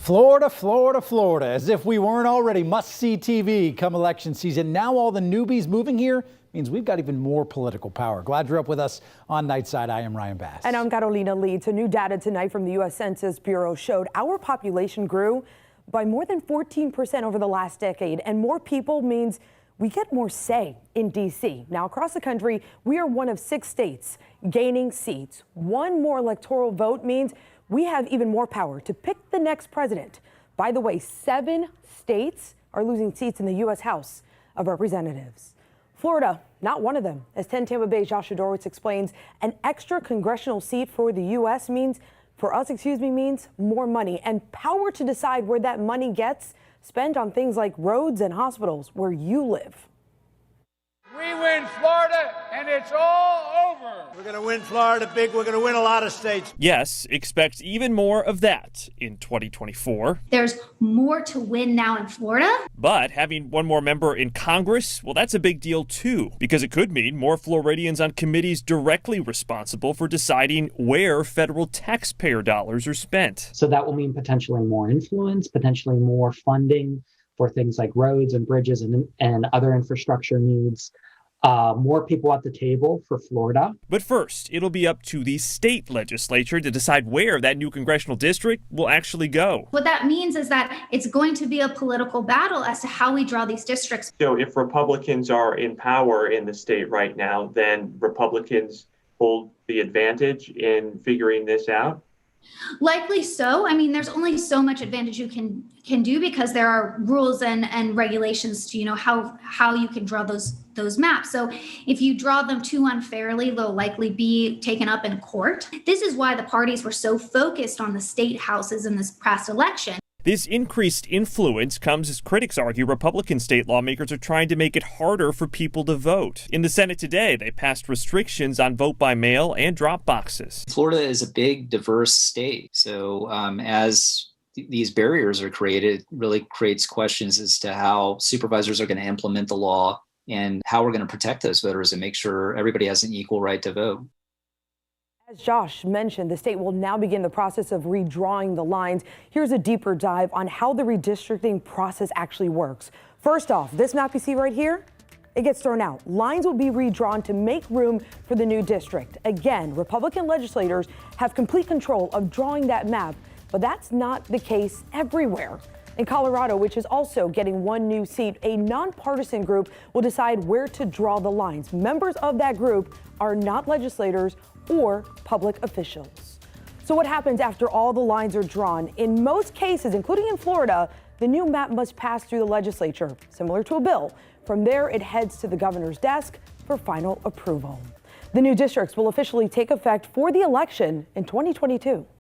Florida, Florida, Florida, as if we weren't already must-see TV come election season. Now all the newbies moving here means we've got even more political power. Glad you're up with us on Nightside. I am Ryan Bass. And I'm Carolina Leeds. So new data tonight from the U.S. Census Bureau showed our population grew by more than 14% over the last decade. And more people means we get more say in D.C. Now, across the country, we are one of 6 states gaining seats. One more electoral vote means we have even more power to pick the next president. By the way, 7 states are losing seats in the U.S. House of Representatives. Florida, not one of them. As 10 Tampa Bay's Josh Adorowitz explains, an extra congressional seat for the U.S. means more money and power to decide where that money gets spent on things like roads and hospitals where you live. We win Florida, and it's all over. We're going to win Florida big. We're going to win a lot of states. Yes, expect even more of that in 2024. There's more to win now in Florida. But having one more member in Congress, well, that's a big deal too, because it could mean more Floridians on committees directly responsible for deciding where federal taxpayer dollars are spent. So that will mean potentially more influence, potentially more funding for things like roads and bridges and other infrastructure needs. More people at the table for Florida. But first, it'll be up to the state legislature to decide where that new congressional district will actually go. What that means is that it's going to be a political battle as to how we draw these districts. So if Republicans are in power in the state right now, then Republicans hold the advantage in figuring this out. Likely so. I mean, there's only so much advantage you can do because there are rules and regulations to, how you can draw those maps. So if you draw them too unfairly, they'll likely be taken up in court. This is why the parties were so focused on the state houses in this past election. This increased influence comes as critics argue Republican state lawmakers are trying to make it harder for people to vote. In the Senate today, they passed restrictions on vote by mail and drop boxes. Florida is a big, diverse state. So as these barriers are created, it really creates questions as to how supervisors are going to implement the law and how we're going to protect those voters and make sure everybody has an equal right to vote. As Josh mentioned, the state will now begin the process of redrawing the lines. Here's a deeper dive on how the redistricting process actually works. First off, this map you see right here, it gets thrown out. Lines will be redrawn to make room for the new district. Again, Republican legislators have complete control of drawing that map, but that's not the case everywhere. In Colorado, which is also getting one new seat, a nonpartisan group will decide where to draw the lines. Members of that group are not legislators or public officials. So what happens after all the lines are drawn? In most cases, including in Florida, the new map must pass through the legislature, similar to a bill. From there, it heads to the governor's desk for final approval. The new districts will officially take effect for the election in 2022.